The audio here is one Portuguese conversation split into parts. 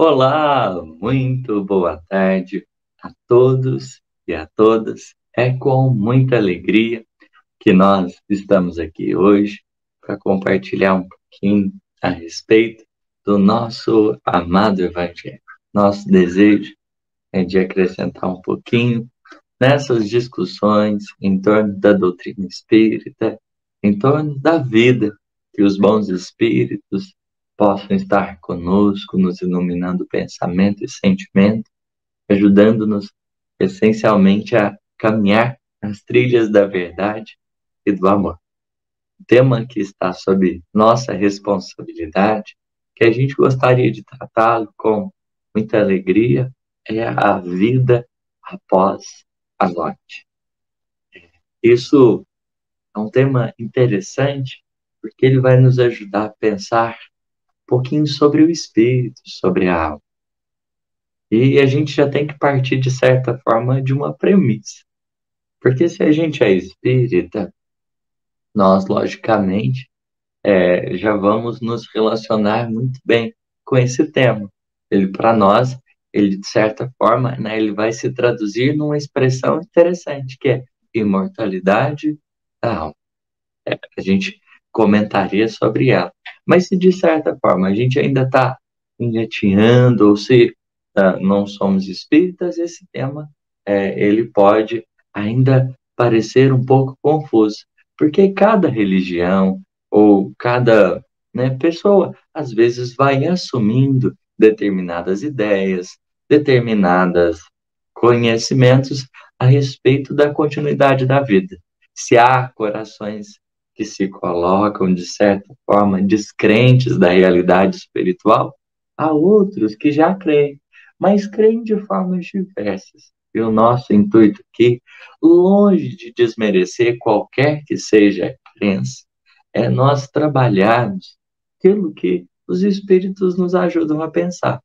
Olá, muito boa tarde a todos e a todas. É com muita alegria que nós estamos aqui hoje para compartilhar um pouquinho a respeito do nosso amado Evangelho. Nosso desejo é de acrescentar um pouquinho nessas discussões em torno da doutrina espírita, em torno da vida, que os bons espíritos possam estar conosco, nos iluminando pensamento e sentimento, ajudando-nos essencialmente a caminhar nas trilhas da verdade e do amor. O tema que está sob nossa responsabilidade, que a gente gostaria de tratá-lo com muita alegria, é a vida após a morte. Isso é um tema interessante, porque ele vai nos ajudar a pensar um pouquinho sobre o espírito, sobre a alma. E a gente já tem que partir, de certa forma, de uma premissa. Porque se a gente é espírita, nós, logicamente, já vamos nos relacionar muito bem com esse tema. Ele, para nós, ele, de certa forma, né, ele vai se traduzir numa expressão interessante, que é imortalidade da alma. A gente comentaria sobre ela. Mas se de certa forma a gente ainda está engatinhando, ou se não somos espíritas, esse tema ele pode ainda parecer um pouco confuso, porque cada religião ou cada, né, pessoa às vezes vai assumindo determinadas ideias, determinadas conhecimentos a respeito da continuidade da vida. Se há corações que se colocam, de certa forma, descrentes da realidade espiritual, há outros que já creem, mas creem de formas diversas. E o nosso intuito aqui, longe de desmerecer qualquer que seja a crença, é nós trabalharmos aquilo que os espíritos nos ajudam a pensar,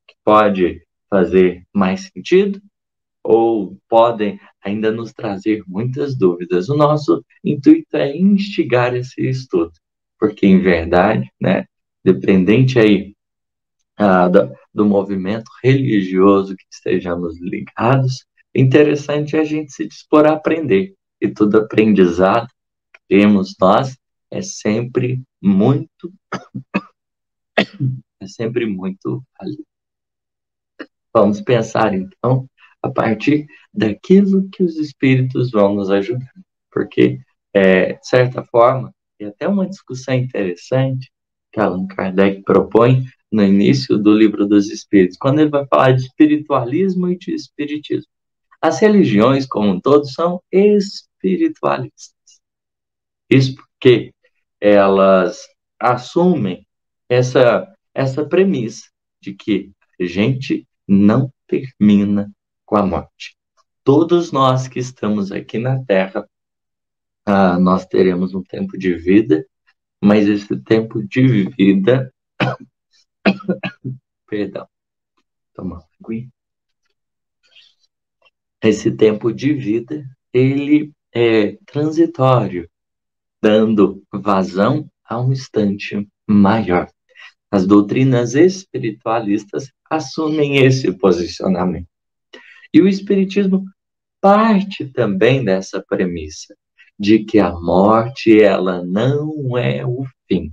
que pode fazer mais sentido ou podem ainda nos trazer muitas dúvidas. O nosso intuito é instigar esse estudo, porque em verdade, né, dependente aí do movimento religioso que estejamos ligados, é interessante a gente se dispor a aprender. E todo aprendizado, temos nós, é sempre muito, é sempre muito válido. Vamos pensar, então, a partir daquilo que os espíritos vão nos ajudar. Porque, de certa forma, e até uma discussão interessante que Allan Kardec propõe no início do Livro dos Espíritos, quando ele vai falar de espiritualismo e de espiritismo. As religiões, como um todo, são espiritualistas. Isso porque elas assumem essa premissa de que a gente não termina com a morte. Todos nós que estamos aqui na Terra, nós teremos um tempo de vida, mas esse tempo de vida, perdão, toma água. Esse tempo de vida, ele é transitório, dando vazão a um instante maior. As doutrinas espiritualistas assumem esse posicionamento. E o espiritismo parte também dessa premissa de que a morte, ela não é o fim.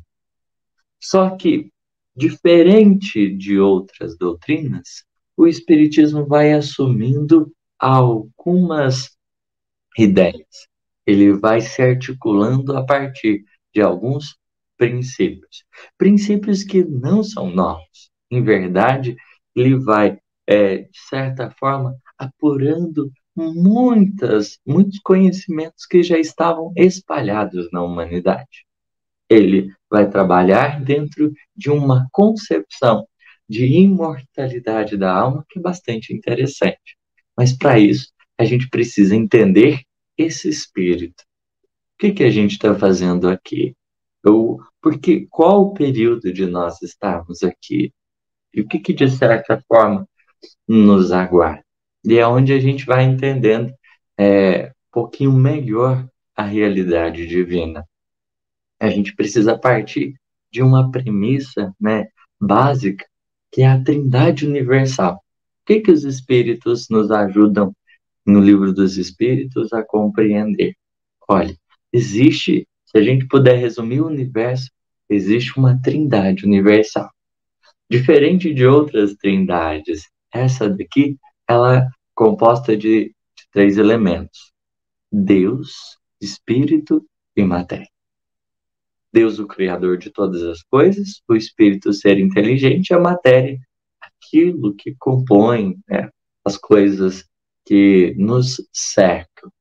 Só que, diferente de outras doutrinas, o espiritismo vai assumindo algumas ideias. Ele vai se articulando a partir de alguns princípios. Princípios que não são novos. Em verdade, ele vai, de certa forma, apurando muitos conhecimentos que já estavam espalhados na humanidade. Ele vai trabalhar dentro de uma concepção de imortalidade da alma que é bastante interessante. Mas para isso, a gente precisa entender esse espírito. O que a gente está fazendo aqui? Porque qual o período de nós estarmos aqui? E o que de certa forma, nos aguarda? E é onde a gente vai entendendo um pouquinho melhor a realidade divina. A gente precisa partir de uma premissa, né, básica, que é a Trindade Universal. O que os Espíritos nos ajudam no Livro dos Espíritos a compreender? Olha, existe, se a gente puder resumir o universo, existe uma Trindade Universal. Diferente de outras trindades, essa daqui, ela é composta de três elementos: Deus, Espírito e matéria. Deus, o Criador de todas as coisas, o Espírito, o ser inteligente, a matéria, aquilo que compõe, né, as coisas que nos cercam.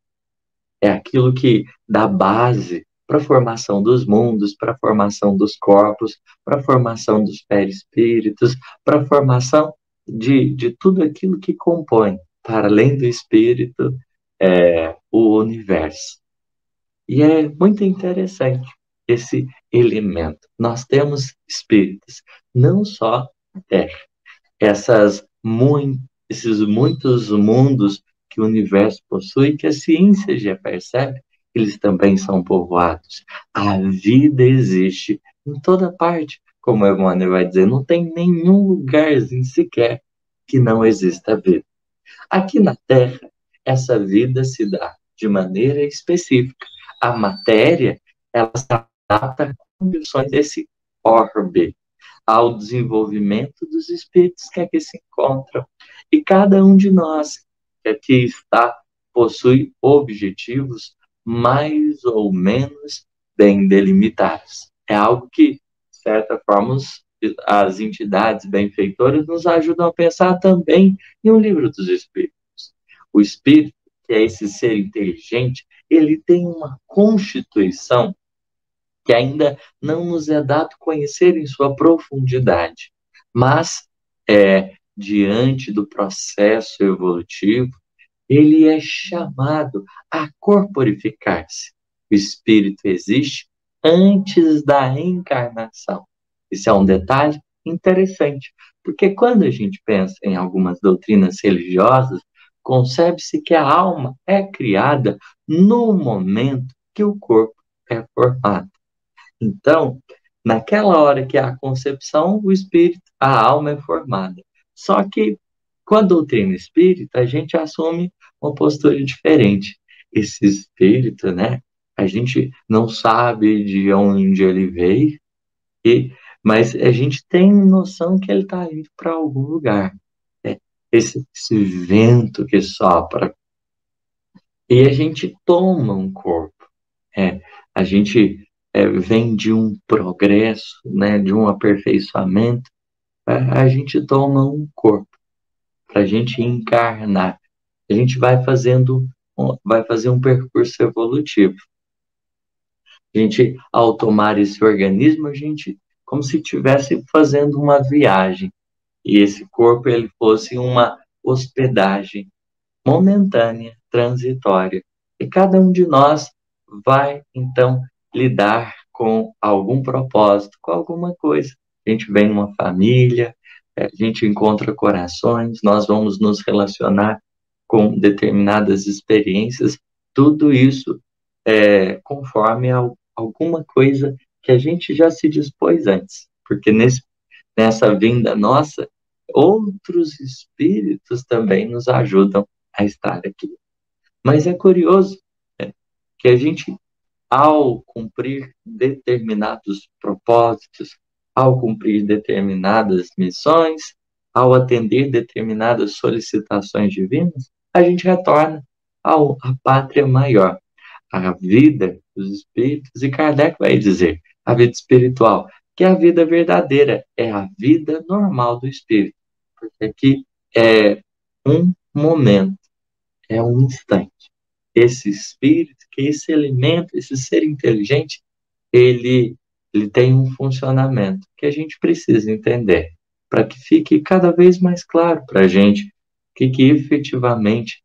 É aquilo que dá base para a formação dos mundos, para a formação dos corpos, para a formação dos perispíritos, para a formação de tudo aquilo que compõe, para além do espírito, o universo. E é muito interessante esse elemento. Nós temos espíritos, não só na Terra. Esses muitos mundos que o universo possui, que a ciência já percebe, eles também são povoados. A vida existe em toda parte, como Emmanuel vai dizer, não tem nenhum lugarzinho sequer que não exista vida. Aqui na Terra, essa vida se dá de maneira específica. A matéria, ela se adapta às condições desse orbe, ao desenvolvimento dos espíritos que aqui se encontram. E cada um de nós que aqui está possui objetivos mais ou menos bem delimitados. É algo que, de certa forma, as entidades benfeitoras nos ajudam a pensar também em um livro dos espíritos. O espírito, que é esse ser inteligente, ele tem uma constituição que ainda não nos é dado conhecer em sua profundidade, mas diante do processo evolutivo, ele é chamado a corporificar-se. O espírito existe antes da encarnação. Isso é um detalhe interessante, porque quando a gente pensa em algumas doutrinas religiosas, concebe-se que a alma é criada no momento que o corpo é formado. Então, naquela hora que há a concepção, o espírito, a alma é formada. Só que, com a doutrina espírita, a gente assume uma postura diferente. Esse espírito, né? A gente não sabe de onde ele veio, mas a gente tem noção que ele está indo para algum lugar. Né? Esse vento que sopra. E a gente toma um corpo. A gente vem de um progresso, né, de um aperfeiçoamento, a gente toma um corpo para a gente encarnar. A gente vai fazer um percurso evolutivo. A gente, ao tomar esse organismo, a gente, como se estivesse fazendo uma viagem. E esse corpo, ele fosse uma hospedagem momentânea, transitória. E cada um de nós vai, então, lidar com algum propósito, com alguma coisa. A gente vem numa família, a gente encontra corações, nós vamos nos relacionar com determinadas experiências, tudo isso conforme alguma coisa que a gente já se dispôs antes. Porque nessa vinda nossa, outros espíritos também nos ajudam a estar aqui. Mas é curioso, né, que a gente, ao cumprir determinados propósitos, ao cumprir determinadas missões, ao atender determinadas solicitações divinas, a gente retorna à pátria maior, à vida dos espíritos, e Kardec vai dizer, a vida espiritual, que é a vida verdadeira, é a vida normal do espírito, porque aqui é um momento, é um instante. Esse espírito, que esse elemento, esse ser inteligente, ele, ele tem um funcionamento que a gente precisa entender, para que fique cada vez mais claro para a gente o que efetivamente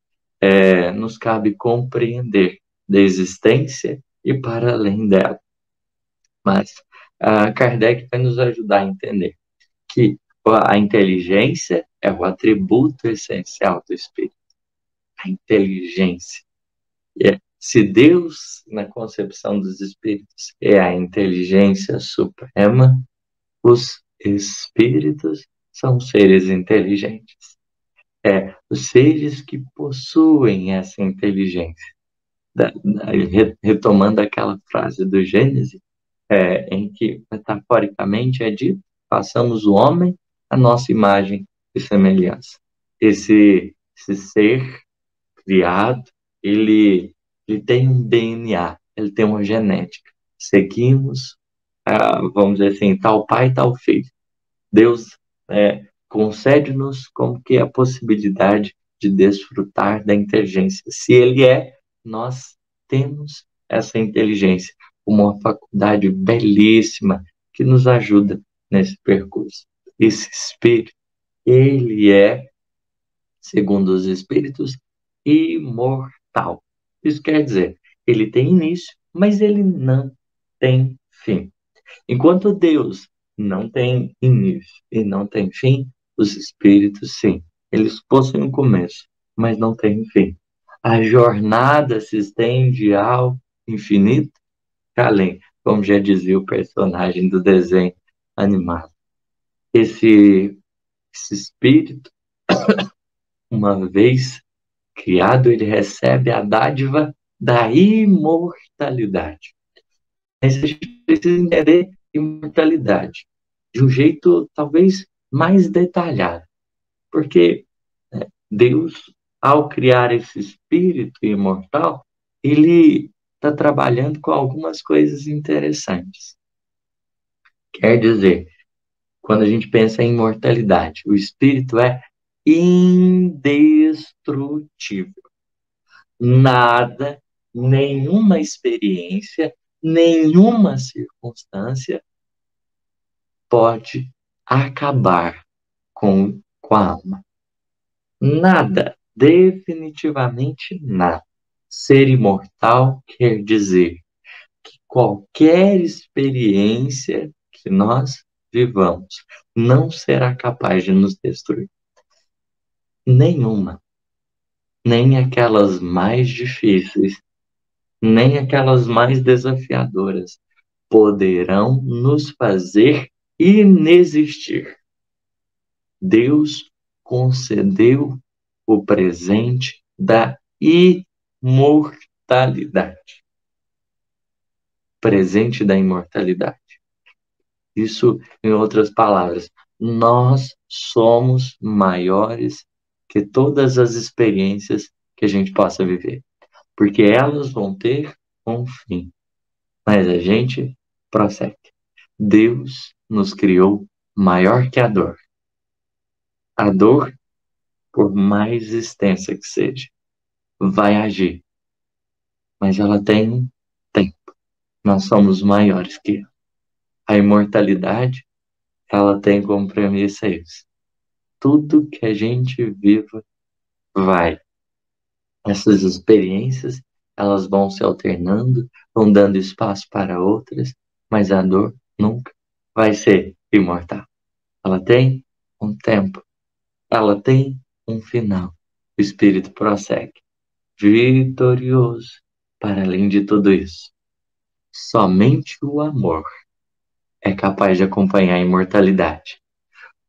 nos cabe compreender da existência e para além dela. Mas Kardec vai nos ajudar a entender que a inteligência é o atributo essencial do espírito. A inteligência. Se Deus, na concepção dos espíritos, é a inteligência suprema, os espíritos são seres inteligentes. Os seres que possuem essa inteligência. Retomando aquela frase do Gênesis, em que, metaforicamente, é dito: façamos o homem à nossa imagem e semelhança. Esse ser criado, ele tem um DNA, ele tem uma genética. Seguimos, vamos dizer assim, tal pai, tal filho. Deus concede-nos como que a possibilidade de desfrutar da inteligência. Se ele nós temos essa inteligência, uma faculdade belíssima que nos ajuda nesse percurso. Esse espírito, ele segundo os espíritos, imortal. Isso quer dizer, ele tem início, mas ele não tem fim. Enquanto Deus não tem início e não tem fim, os espíritos, sim, eles possuem um começo, mas não têm fim. A jornada se estende ao infinito, além, como já dizia o personagem do desenho animado. Esse espírito, uma vez criado, ele recebe a dádiva da imortalidade. Mas a gente precisa entender imortalidade de um jeito talvez mais detalhado, porque Deus, ao criar esse espírito imortal, ele está trabalhando com algumas coisas interessantes. Quer dizer, quando a gente pensa em imortalidade, o espírito é indestrutível. Nada, nenhuma experiência, nenhuma circunstância pode acabar com a alma. Nada, definitivamente nada. Ser imortal quer dizer que qualquer experiência que nós vivamos não será capaz de nos destruir. Nenhuma. Nem aquelas mais difíceis, nem aquelas mais desafiadoras poderão nos fazer inexistir. Deus concedeu o presente da imortalidade. Presente da imortalidade. Isso, em outras palavras, nós somos maiores que todas as experiências que a gente possa viver, porque elas vão ter um fim, mas a gente prossegue. Deus nos criou maior que a dor. A dor, por mais extensa que seja, vai agir, mas ela tem um tempo. Nós somos maiores que ela. A imortalidade, ela tem como premissa isso. Tudo que a gente viva vai. Essas experiências, elas vão se alternando, vão dando espaço para outras, mas a dor nunca vai ser imortal. Ela tem um tempo, ela tem um final. O espírito prossegue, vitorioso, para além de tudo isso. Somente o amor é capaz de acompanhar a imortalidade,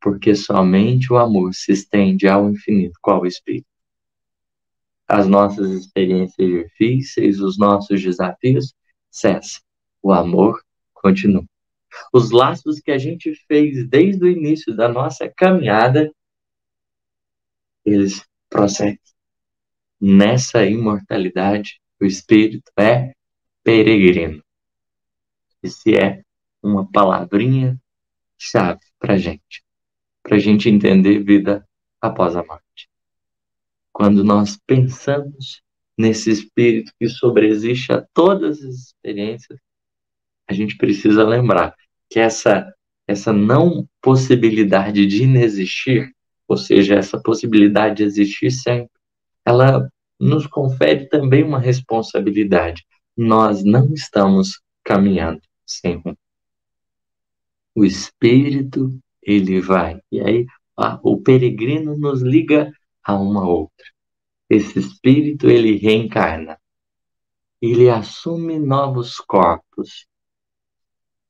porque somente o amor se estende ao infinito, qual o espírito. As nossas experiências difíceis, os nossos desafios cessam. O amor continua. Os laços que a gente fez desde o início da nossa caminhada, eles prosseguem. Nessa imortalidade, o espírito é peregrino. Esse é uma palavrinha-chave para a gente entender vida após a morte. Quando nós pensamos nesse espírito que sobreexiste a todas as experiências, a gente precisa lembrar que essa não possibilidade de inexistir, ou seja, essa possibilidade de existir sempre, ela nos confere também uma responsabilidade. Nós não estamos caminhando sem rumo. O espírito, ele vai. E aí, o peregrino nos liga a uma outra. Esse espírito, ele reencarna. Ele assume novos corpos.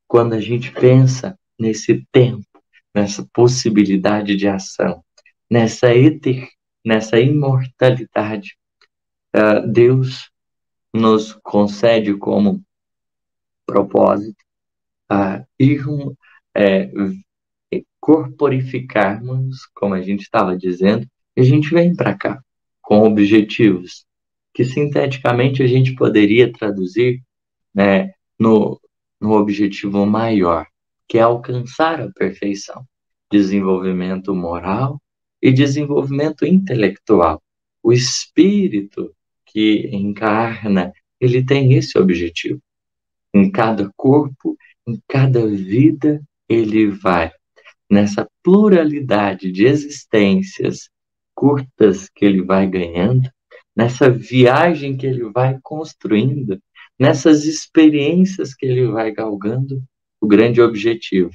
Quando a gente pensa nesse tempo, nessa possibilidade de ação, nessa imortalidade. Deus nos concede como propósito ir corporificarmos, como a gente estava dizendo, e a gente vem para cá com objetivos que sinteticamente a gente poderia traduzir, né, no objetivo maior, que é alcançar a perfeição, desenvolvimento moral e desenvolvimento intelectual. O espírito que encarna, ele tem esse objetivo. Em cada corpo, em cada vida, ele vai nessa pluralidade de existências curtas que ele vai ganhando, nessa viagem que ele vai construindo, nessas experiências que ele vai galgando, o grande objetivo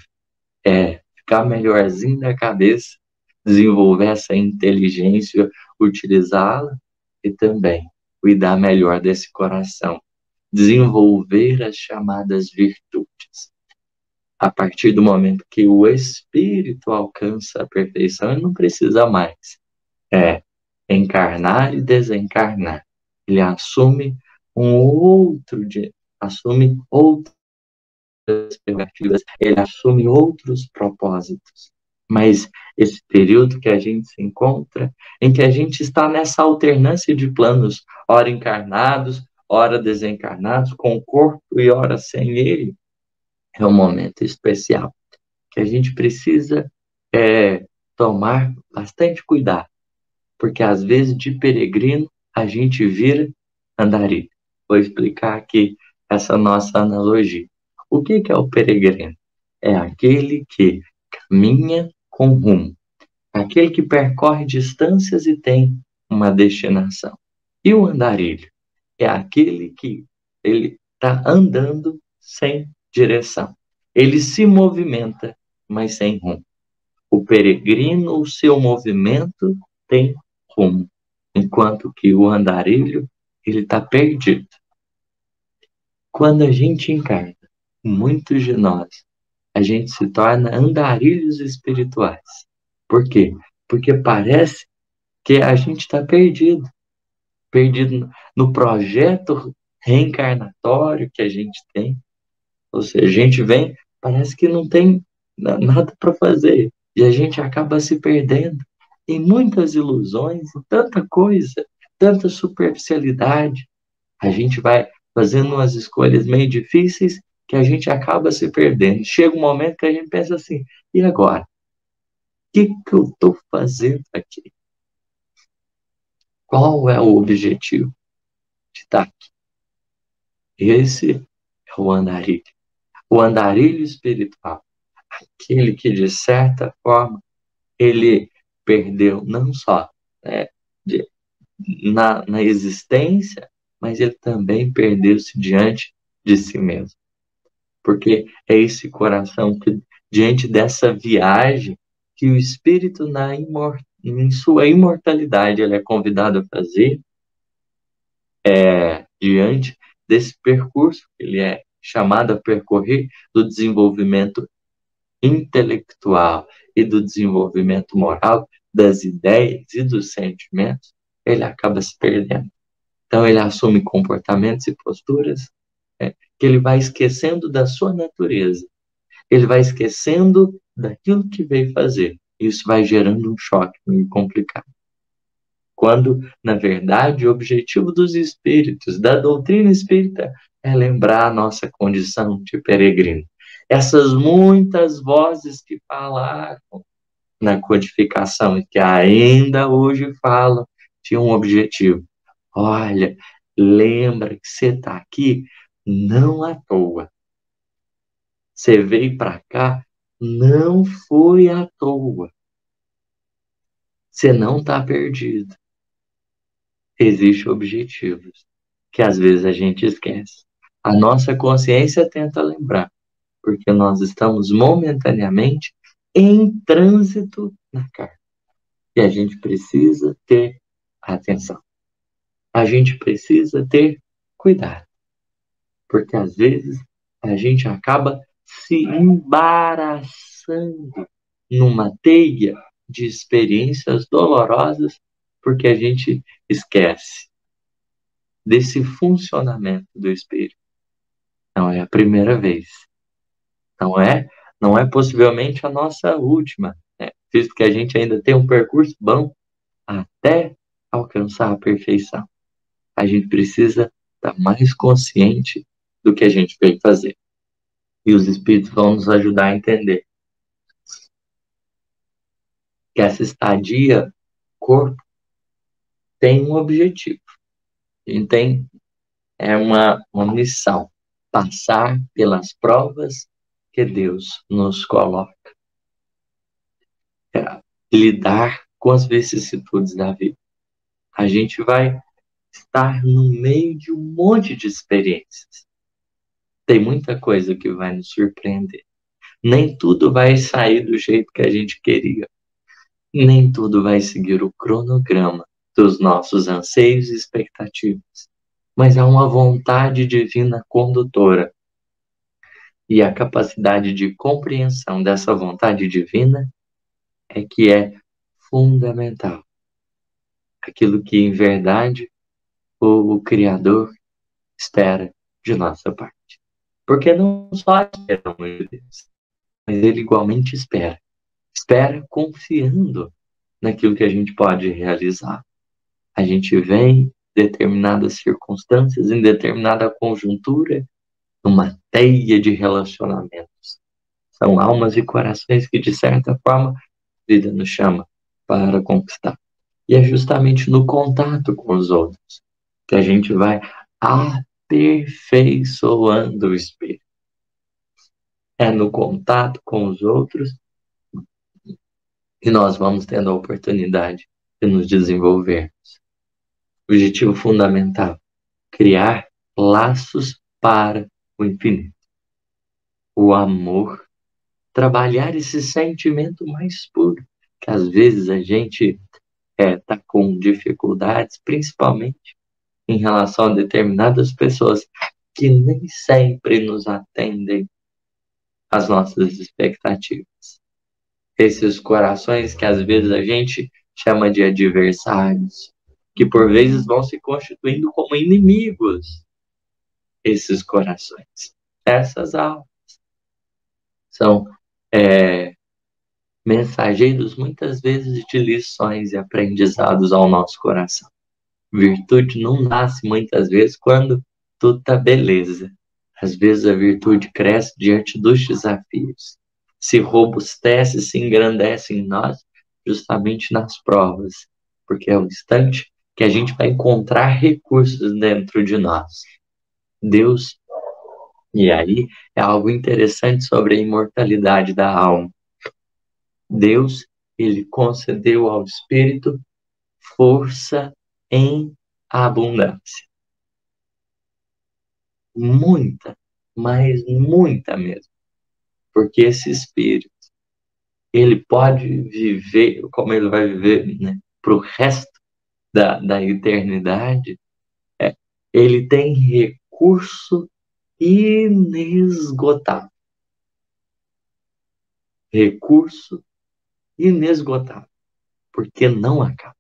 é ficar melhorzinho na cabeça, desenvolver essa inteligência, utilizá-la e também cuidar melhor desse coração, desenvolver as chamadas virtudes. A partir do momento que o espírito alcança a perfeição, ele não precisa mais encarnar e desencarnar. Ele assume assume outras prerrogativas, ele assume outros propósitos. Mas esse período que a gente se encontra, em que a gente está nessa alternância de planos, ora encarnados, ora desencarnados, com o corpo e ora sem ele, é um momento especial que a gente precisa tomar bastante cuidado, porque às vezes de peregrino a gente vira andarilho. Vou explicar aqui essa nossa analogia. O que é o peregrino? É aquele que caminha com rumo, aquele que percorre distâncias e tem uma destinação. E o andarilho? É aquele que ele está andando sem direção. Ele se movimenta, mas sem rumo. O peregrino, o seu movimento tem rumo, enquanto que o andarilho, ele está perdido. Quando a gente encarna, muitos de nós, a gente se torna andarilhos espirituais. Por quê? Porque parece que a gente está perdido. Perdido no projeto reencarnatório que a gente tem. Ou seja, a gente vem, parece que não tem nada para fazer. E a gente acaba se perdendo em muitas ilusões, em tanta coisa, tanta superficialidade. A gente vai fazendo umas escolhas meio difíceis que a gente acaba se perdendo. Chega um momento que a gente pensa assim, e agora? O que eu estou fazendo aqui? Qual é o objetivo de estar aqui? Esse é o andarilho. O andarilho espiritual. Aquele que, de certa forma, ele perdeu não só na existência, mas ele também perdeu-se diante de si mesmo. Porque é esse coração que, diante dessa viagem, que o espírito, em sua imortalidade, ele é convidado a fazer, diante desse percurso que ele é chamado a percorrer, do desenvolvimento intelectual e do desenvolvimento moral, das ideias e dos sentimentos, ele acaba se perdendo. Então ele assume comportamentos e posturas que ele vai esquecendo da sua natureza. Ele vai esquecendo daquilo que veio fazer. Isso vai gerando um choque muito complicado. Quando, na verdade, o objetivo dos espíritos, da doutrina espírita, é lembrar a nossa condição de peregrino. Essas muitas vozes que falaram na codificação e que ainda hoje falam, tinham um objetivo. Olha, lembra que você está aqui não à toa. Você veio para cá, não foi à toa. Você não está perdido. Existem objetivos que às vezes a gente esquece. A nossa consciência tenta lembrar, porque nós estamos momentaneamente em trânsito na carne. E a gente precisa ter atenção. A gente precisa ter cuidado. Porque às vezes a gente acaba se embaraçando numa teia de experiências dolorosas, porque a gente esquece desse funcionamento do Espírito. Não é a primeira vez. Não é possivelmente a nossa última, né? Visto que a gente ainda tem um percurso bom até alcançar a perfeição. A gente precisa estar mais consciente do que a gente veio fazer. E os Espíritos vão nos ajudar a entender que essa estadia corpo tem um objetivo. E tem uma missão. Passar pelas provas que Deus nos coloca. Lidar com as vicissitudes da vida. A gente vai estar no meio de um monte de experiências. Tem muita coisa que vai nos surpreender. Nem tudo vai sair do jeito que a gente queria. Nem tudo vai seguir o cronograma dos nossos anseios e expectativas. Mas há uma vontade divina condutora. E a capacidade de compreensão dessa vontade divina é que é fundamental. Aquilo que, em verdade, o Criador espera de nossa parte. Porque não só esperamos de Deus, mas Ele igualmente espera. Espera confiando naquilo que a gente pode realizar. A gente vem em determinadas circunstâncias, em determinada conjuntura, numa teia de relacionamentos. São almas e corações que, de certa forma, a vida nos chama para conquistar. E é justamente no contato com os outros que a gente vai aperfeiçoando o espírito. É no contato com os outros que nós vamos tendo a oportunidade de nos desenvolvermos. Objetivo fundamental: criar laços para o infinito. O amor, trabalhar esse sentimento mais puro, que às vezes a gente está com dificuldades, principalmente em relação a determinadas pessoas que nem sempre nos atendem às nossas expectativas. Esses corações que às vezes a gente chama de adversários, que por vezes vão se constituindo como inimigos. Esses corações, essas almas, são mensageiros muitas vezes de lições e aprendizados ao nosso coração. Virtude não nasce muitas vezes quando tudo está beleza. Às vezes a virtude cresce diante dos desafios. Se robustece, se engrandece em nós justamente nas provas. Porque é o instante que a gente vai encontrar recursos dentro de nós. Deus, e aí é algo interessante sobre a imortalidade da alma. Deus, ele concedeu ao Espírito força em abundância. Muita, mas muita mesmo. Porque esse Espírito, ele pode viver, como ele vai viver, né, para o resto da eternidade, ele tem recurso inesgotável. Recurso inesgotável. Porque não acaba.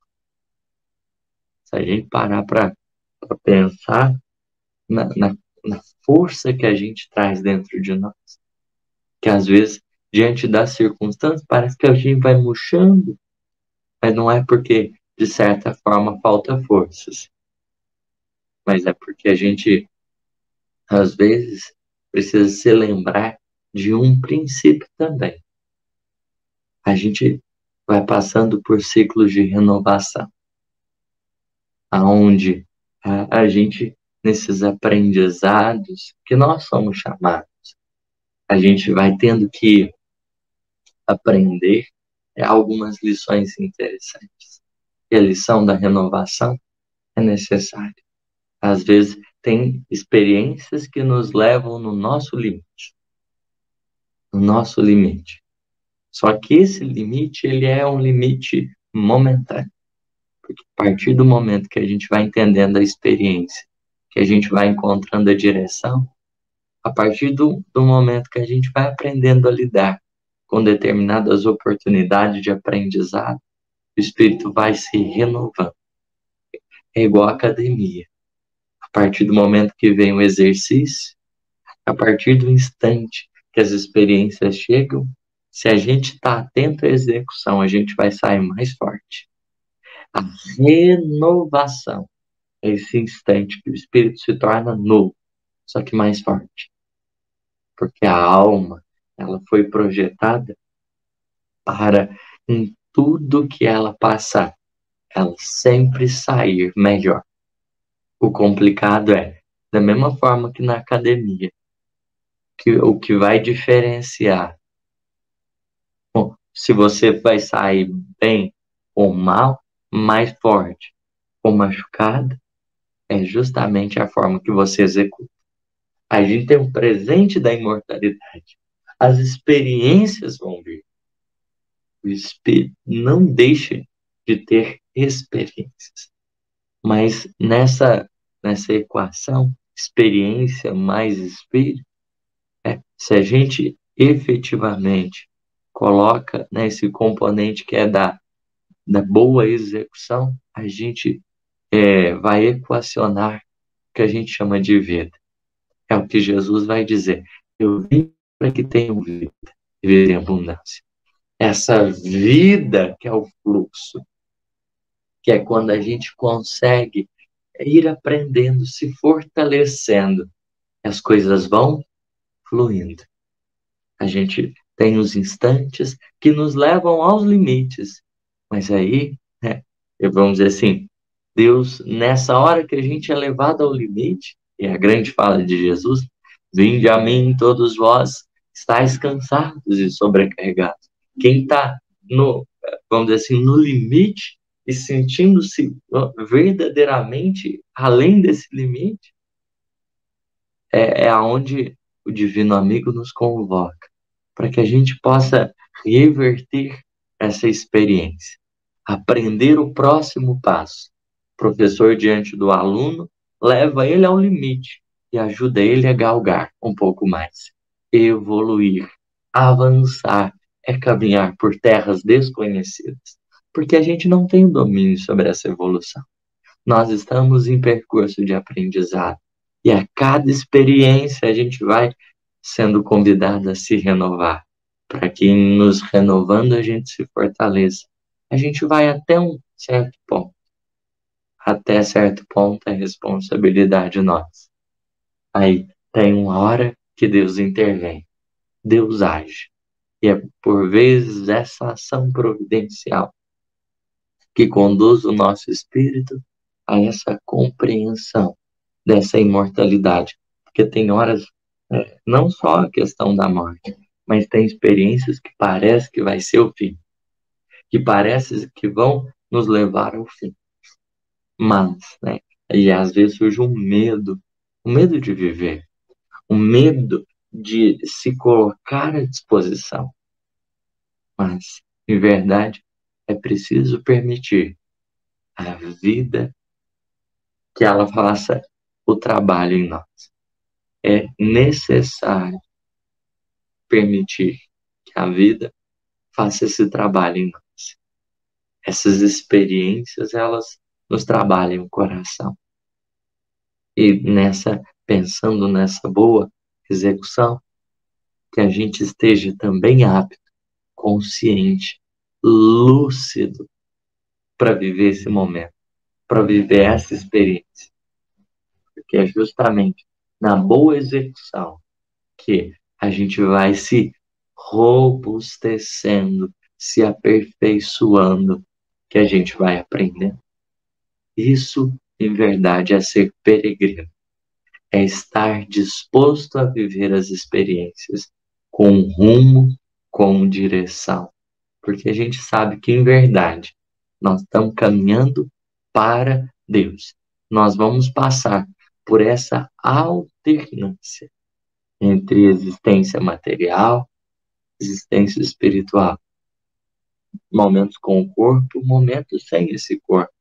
Se a gente parar para pensar na força que a gente traz dentro de nós, que às vezes, diante das circunstâncias, parece que a gente vai murchando, mas não é porque, de certa forma, falta forças, mas é porque a gente, às vezes, precisa se lembrar de um princípio também. A gente vai passando por ciclos de renovação, aonde a gente, nesses aprendizados que nós somos chamados, a gente vai tendo que aprender algumas lições interessantes. E a lição da renovação é necessária. Às vezes, tem experiências que nos levam no nosso limite. No nosso limite. Só que esse limite, ele é um limite momentâneo. Porque a partir do momento que a gente vai entendendo a experiência, que a gente vai encontrando a direção, a partir do momento que a gente vai aprendendo a lidar com determinadas oportunidades de aprendizado, o espírito vai se renovando. É igual à academia. A partir do momento que vem o exercício, a partir do instante que as experiências chegam, se a gente está atento à execução, a gente vai sair mais forte. A renovação é esse instante que o espírito se torna novo, só que mais forte. Porque a alma, ela foi projetada para, em tudo que ela passar, ela sempre sair melhor. O complicado é, da mesma forma que na academia, que o que vai diferenciar, bom, se você vai sair bem ou mal, mais forte ou machucado, é justamente a forma que você executa. A gente tem um presente da imortalidade. As experiências vão vir. O espírito não deixa de ter experiências. Mas nessa equação, experiência mais espírito, se a gente efetivamente coloca esse componente que é da boa execução, a gente vai equacionar o que a gente chama de vida. É o que Jesus vai dizer. Eu vim para que tenham vida, vida em abundância. Essa vida que é o fluxo, que é quando a gente consegue ir aprendendo, se fortalecendo, as coisas vão fluindo. A gente tem os instantes que nos levam aos limites, mas aí, vamos dizer assim, Deus, nessa hora que a gente é levado ao limite, e a grande fala de Jesus, vinde a mim todos vós, estáis cansados e sobrecarregados. Quem está vamos dizer assim, no limite e sentindo-se verdadeiramente além desse limite, é aonde o Divino Amigo nos convoca, para que a gente possa reverter essa experiência, aprender o próximo passo. O professor, diante do aluno, leva ele ao limite e ajuda ele a galgar um pouco mais, evoluir, avançar, é caminhar por terras desconhecidas, porque a gente não tem domínio sobre essa evolução. Nós estamos em percurso de aprendizado e a cada experiência a gente vai sendo convidado a se renovar, para que nos renovando a gente se fortaleça. A gente vai até um certo ponto. Até certo ponto é responsabilidade nossa. Aí tem uma hora que Deus intervém, Deus age. E é por vezes essa ação providencial que conduz o nosso espírito a essa compreensão dessa imortalidade. Porque tem horas, não só a questão da morte, mas tem experiências que parece que vai ser o fim, que parece que vão nos levar ao fim. Mas, e às vezes surge um medo de viver, um medo de se colocar à disposição. Mas, em verdade, é preciso permitir a vida que ela faça o trabalho em nós. É necessário permitir que a vida faça esse trabalho em nós. Essas experiências, elas nos trabalham o coração. E pensando nessa boa execução, que a gente esteja também apto, consciente, lúcido para viver esse momento, para viver essa experiência. Porque é justamente na boa execução que a gente vai se robustecendo, se aperfeiçoando, que a gente vai aprendendo. Isso, em verdade, é ser peregrino. É estar disposto a viver as experiências com rumo, com direção. Porque a gente sabe que, em verdade, nós estamos caminhando para Deus. Nós vamos passar por essa alternância entre existência material e existência espiritual. Momentos com o corpo, momentos sem esse corpo.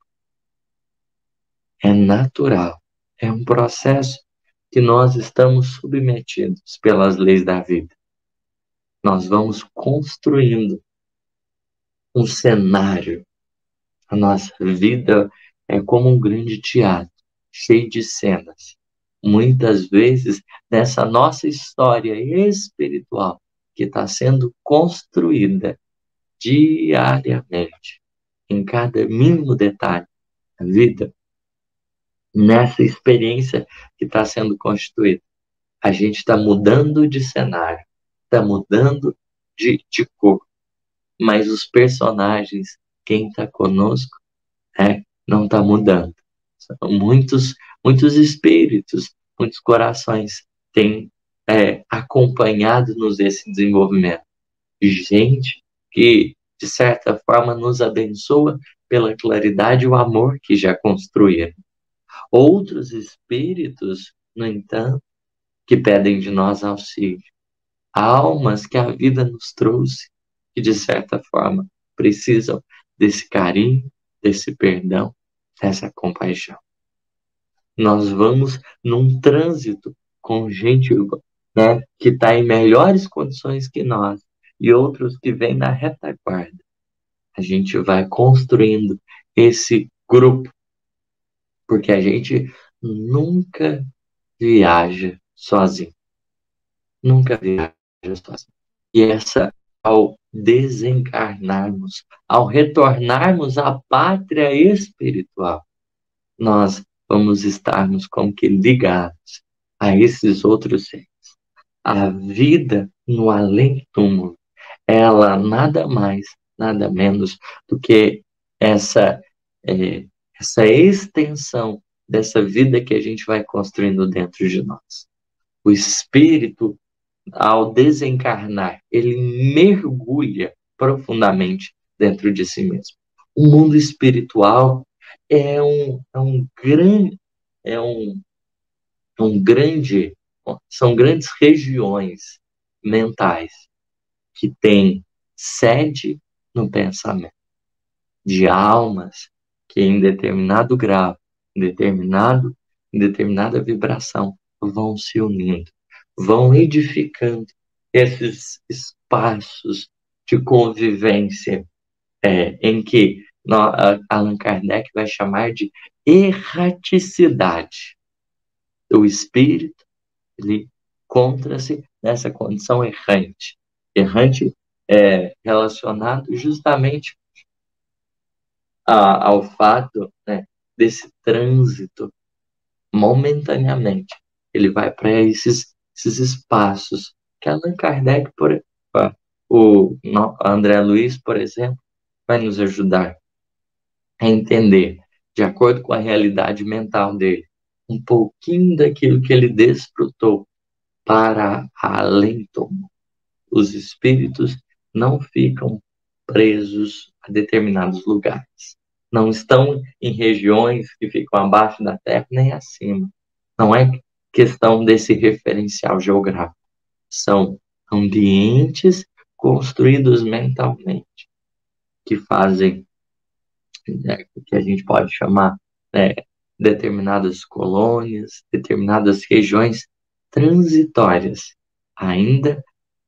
É natural. É um processo que nós estamos submetidos pelas leis da vida. nós vamos construindo um cenário. A nossa vida é como um grande teatro, cheio de cenas. Muitas vezes, nessa nossa história espiritual, que está sendo construída diariamente, em cada mínimo detalhe da vida, nessa experiência que está sendo constituída, a gente está mudando de cenário, está mudando de cor, mas os personagens, quem está conosco, não está mudando. São muitos espíritos, muitos corações têm acompanhado-nos esse desenvolvimento. Gente que, de certa forma, nos abençoa pela claridade e o amor que já construíram. Outros espíritos, no entanto, que pedem de nós auxílio. Almas que a vida nos trouxe, que, de certa forma, precisam desse carinho, desse perdão, dessa compaixão. Nós vamos num trânsito com gente, né, que está em melhores condições que nós e outros que vêm na retaguarda. A gente vai construindo esse grupo, porque a gente nunca viaja sozinho. Nunca viaja sozinho. E ao desencarnarmos, ao retornarmos à pátria espiritual, nós vamos estarmos como que ligados a esses outros seres. A vida no além-túmulo, ela nada mais, nada menos do que essa extensão dessa vida que a gente vai construindo dentro de nós. O espírito, ao desencarnar, ele mergulha profundamente dentro de si mesmo. O mundo espiritual são grandes regiões mentais que têm sede no pensamento, de almas que em determinado grau, em determinada vibração, vão se unindo, vão edificando esses espaços de convivência em que Allan Kardec vai chamar de erraticidade. O espírito, ele encontra-se nessa condição errante. Errante é relacionado justamente ao fato, né, desse trânsito momentaneamente. Ele vai para esses espaços que Allan Kardec, o André Luiz, por exemplo, vai nos ajudar a entender, de acordo com a realidade mental dele, um pouquinho daquilo que ele desfrutou para além do mundo. Os espíritos não ficam presos a determinados lugares. Não estão em regiões que ficam abaixo da terra nem acima. Não é questão desse referencial geográfico. São ambientes construídos mentalmente que fazem, que a gente pode chamar, determinadas colônias, determinadas regiões transitórias, ainda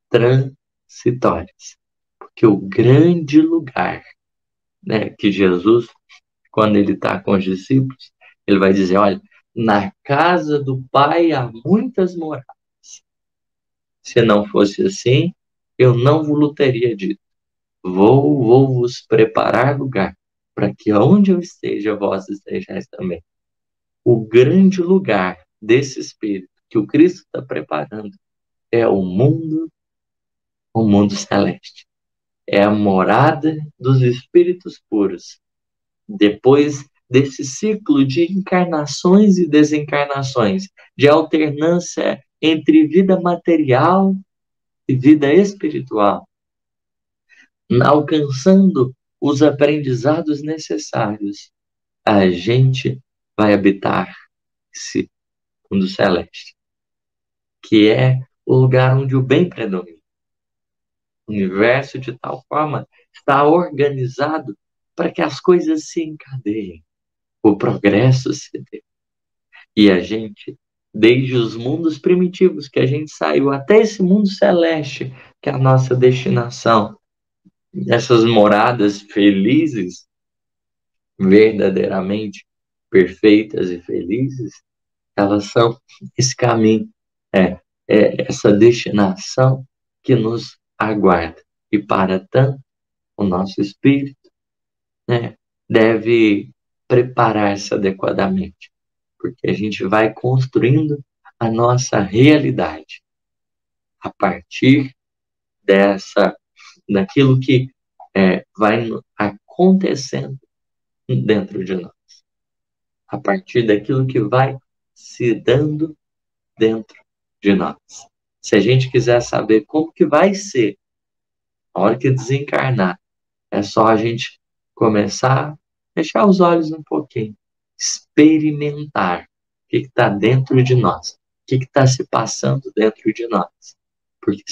transitórias. Porque o grande lugar, que Jesus, quando ele está com os discípulos, ele vai dizer, olha, na casa do Pai há muitas moradas. Se não fosse assim, eu não vos teria dito. Vou vos preparar lugar, para que onde eu esteja, vós estejais também. O grande lugar desse Espírito que o Cristo está preparando é o mundo celeste. É a morada dos espíritos puros. Depois desse ciclo de encarnações e desencarnações, de alternância entre vida material e vida espiritual, alcançando os aprendizados necessários, a gente vai habitar esse mundo celeste, que é o lugar onde o bem predomina. O universo, de tal forma, está organizado para que as coisas se encadeiem, o progresso se dê. E a gente, desde os mundos primitivos que a gente saiu, até esse mundo celeste que a nossa destinação, essas moradas felizes, verdadeiramente perfeitas e felizes, elas são esse caminho, essa destinação que nos aguarda. E para tanto, o nosso espírito, né, deve preparar-se adequadamente, porque a gente vai construindo a nossa realidade a partir daquilo que vai acontecendo dentro de nós, a partir daquilo que vai se dando dentro de nós. Se a gente quiser saber como que vai ser a hora que desencarnar, é só a gente começar a fechar os olhos um pouquinho, experimentar o que está dentro de nós, o que está se passando dentro de nós. Porque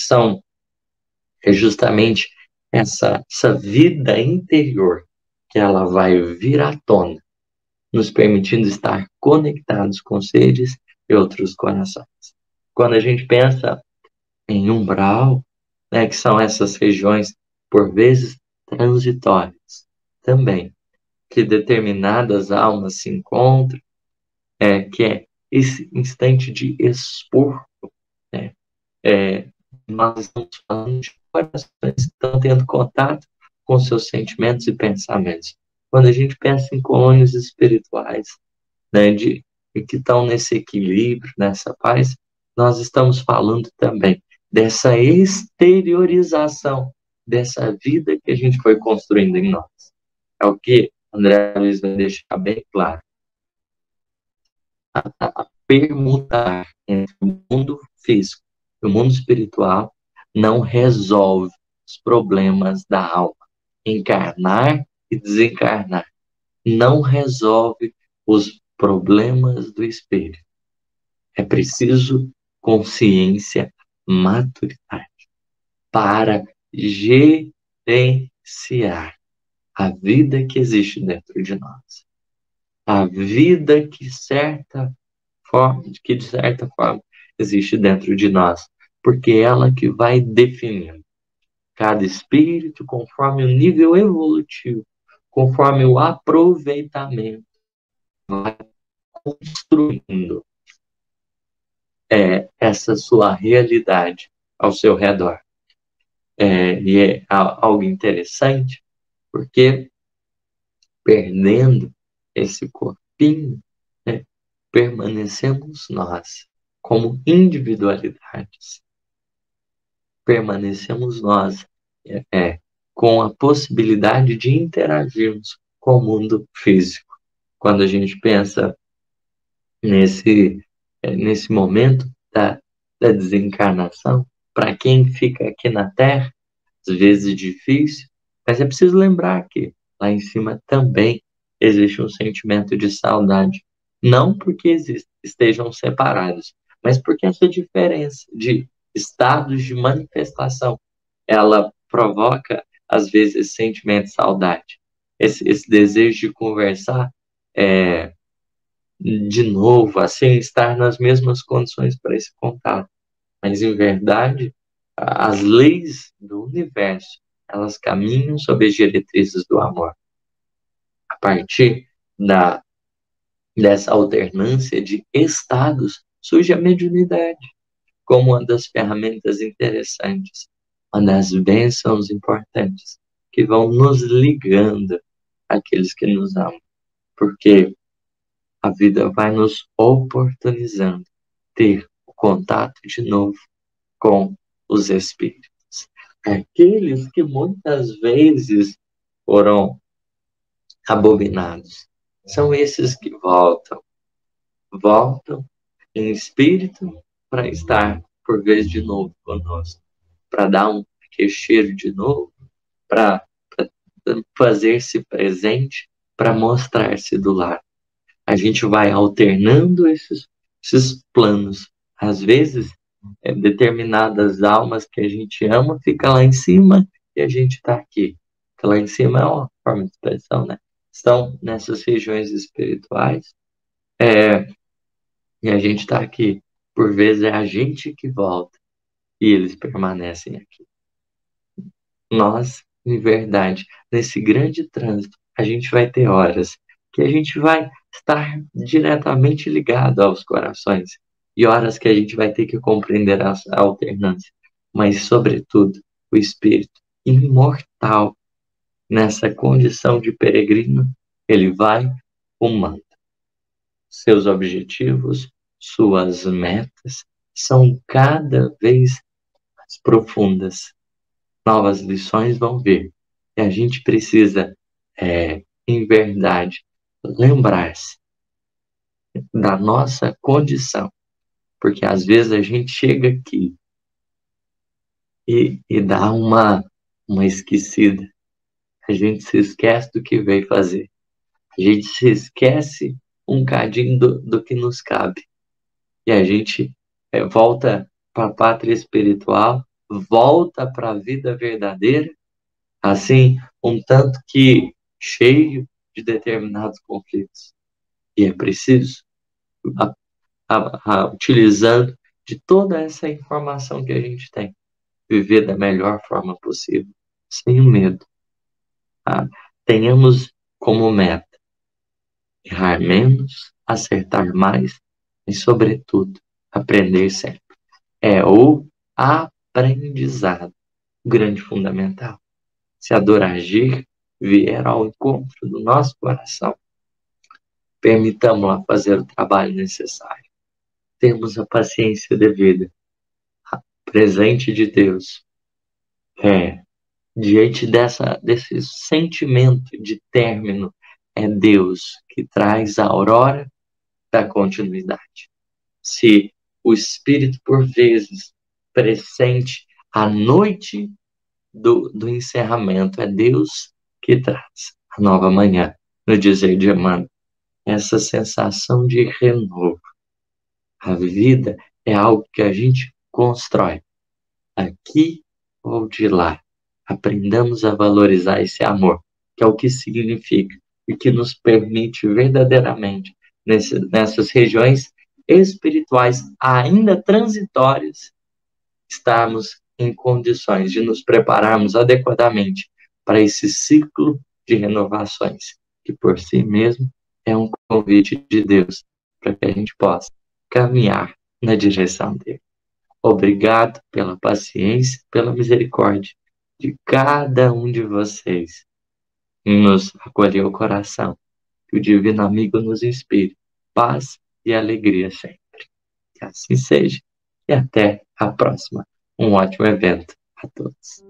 é justamente essa vida interior que ela vai vir à tona, nos permitindo estar conectados com seres e outros corações. Quando a gente pensa em umbral, né, que são essas regiões, por vezes, transitórias, também, que determinadas almas se encontram, que é esse instante de expor, né? Nós estamos falando de corações que estão tendo contato com seus sentimentos e pensamentos. Quando a gente pensa em colônias espirituais, né, que estão nesse equilíbrio, nessa paz, nós estamos falando também dessa exteriorização dessa vida que a gente foi construindo em nós. É o que André Luiz vai deixar bem claro. A permutar entre o mundo físico e o mundo espiritual não resolve os problemas da alma. Encarnar e desencarnar não resolve os problemas do espírito. É preciso consciência, maturidade para gerenciar a vida que existe dentro de nós. A vida que de certa forma existe dentro de nós, porque é ela que vai definindo cada espírito conforme o nível evolutivo, conforme o aproveitamento, vai construindo essa sua realidade ao seu redor. E é algo interessante, porque perdendo esse corpinho, né, permanecemos nós como individualidades. Permanecemos nós com a possibilidade de interagirmos com o mundo físico. Quando a gente pensa nesse momento da desencarnação, para quem fica aqui na Terra, às vezes difícil, mas é preciso lembrar que lá em cima também existe um sentimento de saudade. Não porque estejam separados, mas porque essa diferença de estados de manifestação, ela provoca, às vezes, esse sentimento de saudade. Esse desejo de conversar de novo, assim, estar nas mesmas condições para esse contato. Mas, em verdade, as leis do universo, elas caminham sob as diretrizes do amor. A partir dessa alternância de estados, surge a mediunidade como uma das ferramentas interessantes, uma das bênçãos importantes, que vão nos ligando àqueles que nos amam. Porque a vida vai nos oportunizando ter o contato de novo com os espíritos. Aqueles que muitas vezes foram abominados são esses que voltam em espírito para estar por vez de novo conosco, para dar um recheiro de novo, para fazer-se presente, para mostrar-se do lado. A gente vai alternando esses planos. Às vezes, determinadas almas que a gente ama ficam lá em cima e a gente está aqui. Porque lá em cima é uma forma de expressão, né? Estão nessas regiões espirituais e a gente está aqui. Por vezes é a gente que volta e eles permanecem aqui. nós, em verdade, nesse grande trânsito, a gente vai ter horas que a gente vai estar diretamente ligado aos corações e horas que a gente vai ter que compreender a alternância, mas, sobretudo, o espírito imortal nessa condição de peregrino, ele vai rumando. Seus objetivos, suas metas são cada vez mais profundas. Novas lições vão vir. E a gente precisa, em verdade, lembrar-se da nossa condição. Porque às vezes a gente chega aqui e dá uma esquecida. A gente se esquece do que veio fazer. A gente se esquece um cadinho do que nos cabe. E a gente volta para a pátria espiritual, volta para a vida verdadeira, assim, um tanto que cheio de determinados conflitos. E é preciso, utilizando de toda essa informação que a gente tem, viver da melhor forma possível, sem o medo. Tá? Tenhamos como meta errar menos, acertar mais e, sobretudo, aprender sempre. É o aprendizado, o grande fundamental. Se a dor agir, vier ao encontro do nosso coração, permitamos-la fazer o trabalho necessário. Temos a paciência devida. Presente de Deus. Diante desse sentimento de término, é Deus que traz a aurora da continuidade. Se o Espírito, por vezes, pressente a noite do encerramento, é Deus que traz a nova manhã, no dizer de Emmanuel, essa sensação de renovo. A vida é algo que a gente constrói, aqui ou de lá. Aprendamos a valorizar esse amor, que é o que significa e que nos permite verdadeiramente, nessas regiões espirituais ainda transitórias, estarmos em condições de nos prepararmos adequadamente para esse ciclo de renovações, que por si mesmo é um convite de Deus para que a gente possa caminhar na direção dele. Obrigado pela paciência, pela misericórdia de cada um de vocês em nos acolher o coração. Que o Divino Amigo nos inspire paz e alegria sempre. Que assim seja e até a próxima. Um ótimo evento a todos.